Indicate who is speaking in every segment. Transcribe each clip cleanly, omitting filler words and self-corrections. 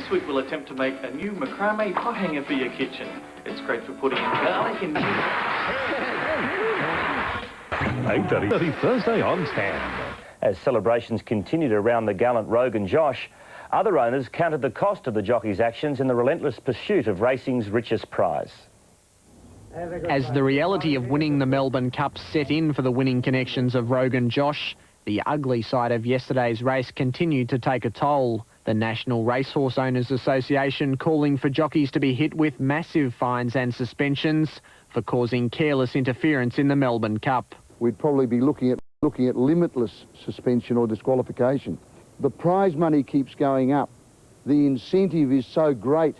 Speaker 1: This week we'll attempt to make a new macrame hot hanger for your kitchen. It's great for putting in garlic and
Speaker 2: 8:30 Thursday on Stand.
Speaker 3: As celebrations continued around the gallant Rogan Josh, other owners counted the cost of the jockey's actions in the relentless pursuit of racing's richest prize.
Speaker 4: As the reality of winning the Melbourne Cup set in for the winning connections of Rogan Josh, the ugly side of yesterday's race continued to take a toll. The National Racehorse Owners Association calling for jockeys to be hit with massive fines and suspensions for causing careless interference in the Melbourne Cup.
Speaker 5: We'd probably be looking at limitless suspension or disqualification. The prize money keeps going up. The incentive is so great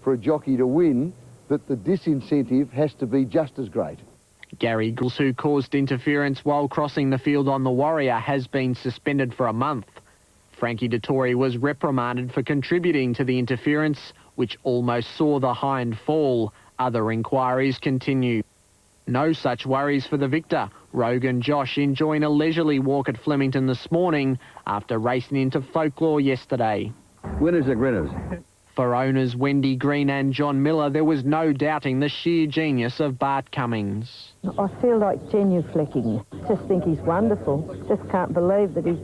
Speaker 5: for a jockey to win that the disincentive has to be just as great.
Speaker 4: Gary Grills, who caused interference while crossing the field on the Warrior, has been suspended for a month. Frankie Dettori was reprimanded for contributing to the interference, which almost saw the hind fall. Other inquiries continue. No such worries for the victor, Rogan Josh, enjoying a leisurely walk at Flemington this morning after racing into Folklore yesterday.
Speaker 5: Winners are grinners.
Speaker 4: For owners Wendy Green and John Miller, there was no doubting the sheer genius of Bart Cummings.
Speaker 6: I feel like genuflecting. Just think he's wonderful. Just can't believe that he's,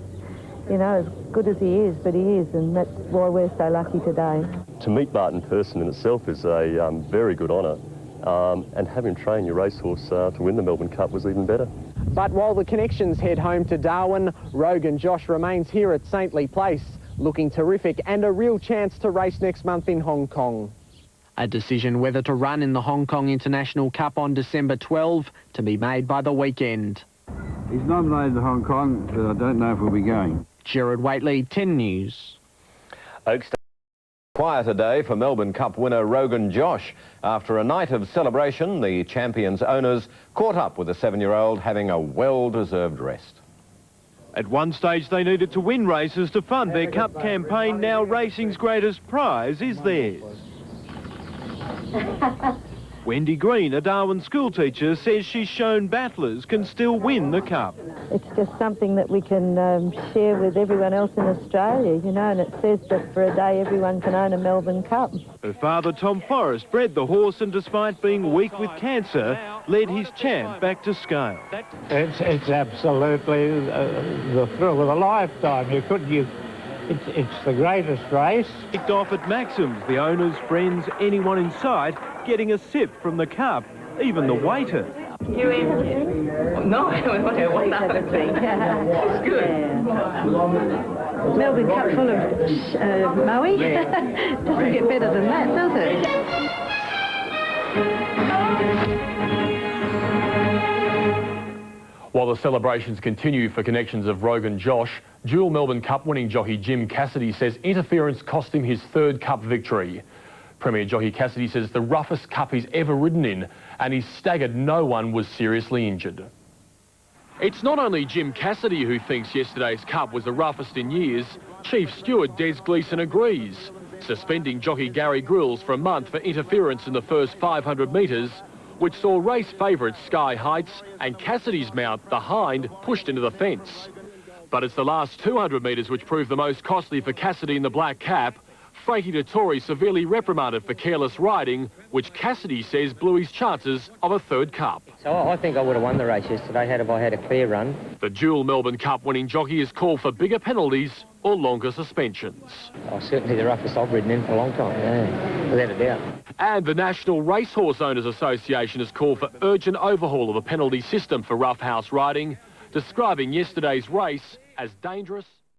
Speaker 6: as good as he is, but he is, and that's why we're so lucky today.
Speaker 7: To meet Bart in person in itself is a very good honour. And having trained your racehorse to win the Melbourne Cup was even better.
Speaker 4: But while the connections head home to Darwin, Rogan Josh remains here at Saintly Place, looking terrific and a real chance to race next month in Hong Kong. A decision whether to run in the Hong Kong International Cup on December 12 to be made by the weekend.
Speaker 5: He's nominated to Hong Kong, but I don't know if we'll be going.
Speaker 4: Gerard Waitley, 10 News.
Speaker 8: Oaks. Quieter day for Melbourne Cup winner Rogan Josh. After a night of celebration, the champion's owners caught up with the 7-year-old having a well-deserved rest.
Speaker 9: At one stage they needed to win races to fund their cup campaign. Now racing's greatest prize is theirs. Wendy Green, a Darwin schoolteacher, says she's shown battlers can still win the cup.
Speaker 6: It's just something that we can share with everyone else in Australia, and it says that for a day everyone can own a Melbourne Cup.
Speaker 9: Her father, Tom Forrest, bred the horse and despite being weak with cancer, led his champ back to scale.
Speaker 10: It's absolutely the thrill of a lifetime. It's the greatest race.
Speaker 9: Kicked off at Maxim's, the owners, friends, anyone in sight getting a sip from the cup, even the waiter.
Speaker 11: You in? No, I don't want to wait. It's good.
Speaker 6: Melbourne Cup full of Moe. Doesn't get better than that, does it?
Speaker 2: While the celebrations continue for connections of Rogan Josh, dual Melbourne Cup winning jockey Jim Cassidy says interference cost him his 3rd Cup victory. Premier jockey Cassidy says the roughest cup he's ever ridden in, and he's staggered no one was seriously injured. It's not only Jim Cassidy who thinks yesterday's cup was the roughest in years. Chief Steward Des Gleeson agrees, suspending jockey Gary Grills for a month for interference in the first 500 metres, which saw race favourite Sky Heights and Cassidy's mount, the Hind, pushed into the fence. But it's the last 200 metres which proved the most costly for Cassidy in the black cap. Frankie Dettori severely reprimanded for careless riding, which Cassidy says blew his chances of a 3rd Cup.
Speaker 12: So I think I would have won the race yesterday had I had a clear run.
Speaker 2: The dual Melbourne Cup winning jockey has called for bigger penalties or longer suspensions.
Speaker 12: Oh, certainly the roughest I've ridden in for a long time, yeah, without a doubt.
Speaker 2: And the National Racehorse Owners Association has called for urgent overhaul of the penalty system for roughhouse riding, describing yesterday's race as dangerous